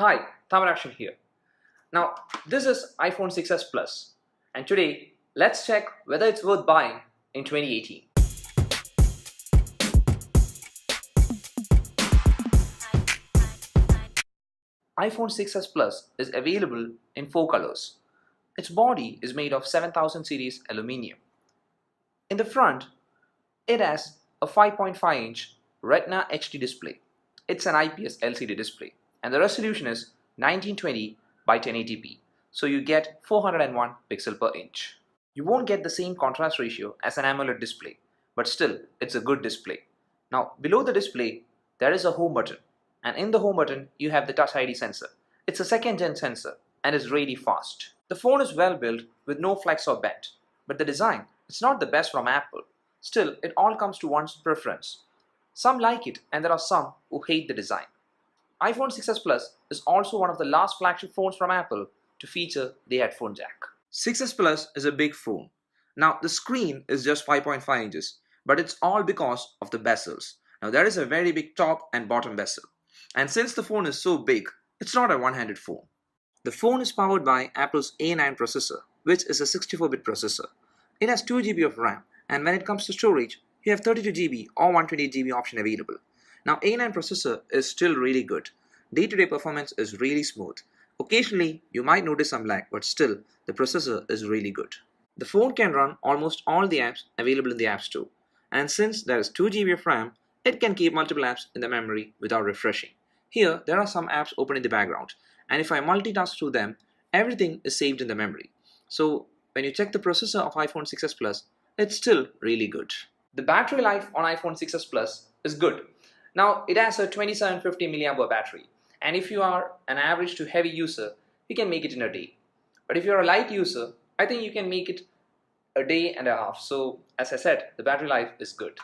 Hi, Thamarakshan here. Now, this is iPhone 6s Plus, and today let's check whether it's worth buying in 2018. iPhone 6s Plus is available in 4 colors. Its body is made of 7000 series aluminium. In the front, it has a 5.5-inch Retina HD display. It's an IPS LCD display, and the resolution is 1920 by 1080p, so you get 401 pixel per inch. You won't get the same contrast ratio as an AMOLED display, but still, it's a good display. Now, below the display, there is a home button, and in the home button, you have the Touch ID sensor. It's a second-gen sensor, and is really fast. The phone is well built with no flex or bend, but the design is not the best from Apple. Still, it all comes to one's preference. Some like it, and there are some who hate the design. iPhone 6s Plus is also one of the last flagship phones from Apple to feature the headphone jack. 6s Plus is a big phone. Now, the screen is just 5.5 inches, but it's all because of the bezels. Now, there is a very big top and bottom bezel. And since the phone is so big, it's not a one-handed phone. The phone is powered by Apple's A9 processor, which is a 64-bit processor. It has 2 GB of RAM, and when it comes to storage, you have 32 GB or 128 GB option available. Now, A9 processor is still really good. Day-to-day performance is really smooth. Occasionally, you might notice some lag, but still, the processor is really good. The phone can run almost all the apps available in the App Store. And since there is 2 GB of RAM, it can keep multiple apps in the memory without refreshing. Here, there are some apps open in the background, and if I multitask through them, everything is saved in the memory. So, when you check the processor of iPhone 6s Plus, it's still really good. The battery life on iPhone 6s Plus is good. Now, it has a 2750 mAh battery, and if you are an average to heavy user, you can make it in a day. But if you're a light user, I think you can make it a day and a half. So, as I said, the battery life is good.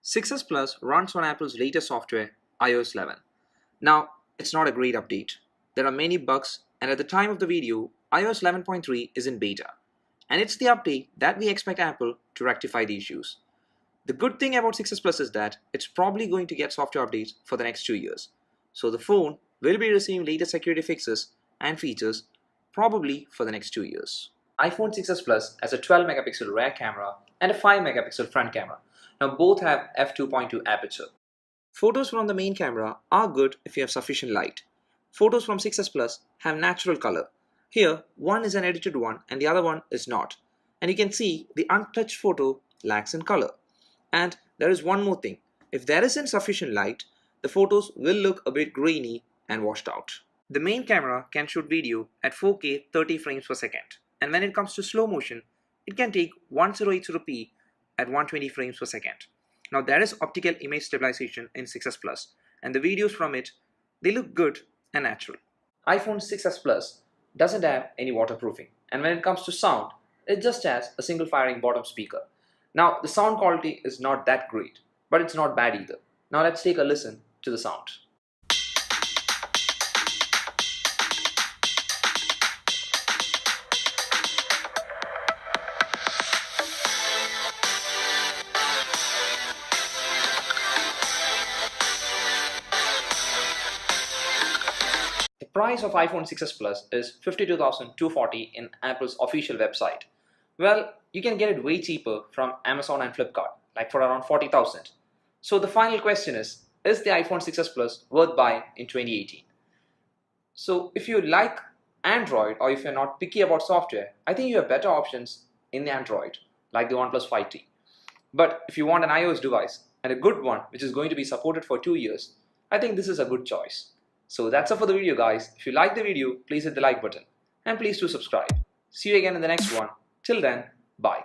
6s Plus runs on Apple's latest software, iOS 11. Now, it's not a great update. There are many bugs, and at the time of the video, iOS 11.3 is in beta. And it's the update that we expect Apple to rectify the issues. The good thing about 6s Plus is that it's probably going to get software updates for the next 2 years. So the phone will be receiving latest security fixes and features probably for the next 2 years. iPhone 6s Plus has a 12 megapixel rear camera and a 5 megapixel front camera. Now both have f2.2 aperture. Photos from the main camera are good if you have sufficient light. Photos from 6s Plus have natural color. Here, one is an edited one and the other one is not. And you can see the untouched photo lacks in color. And there is one more thing. If there isn't sufficient light, the photos will look a bit grainy and washed out. The main camera can shoot video at 4K 30 frames per second. And when it comes to slow motion, it can take 1080p at 120 frames per second. Now there is optical image stabilization in 6s Plus, and the videos from it, they look good and natural. iPhone 6s Plus doesn't have any waterproofing, and when it comes to sound, it just has a single firing bottom speaker. Now the sound quality is not that great, but it's not bad either. Now let's take a listen to the sound. The price of iPhone 6s Plus is $52,240 in Apple's official website. Well, you can get it way cheaper from Amazon and Flipkart, like for around $40,000. So the final question is the iPhone 6s Plus worth buying in 2018? So if you like Android, or if you're not picky about software, I think you have better options in the Android, like the OnePlus 5T. But if you want an iOS device, and a good one which is going to be supported for 2 years, I think this is a good choice. So that's all for the video, guys. If you like the video, please hit the like button, and please do subscribe. See you again in the next one. Till then, bye.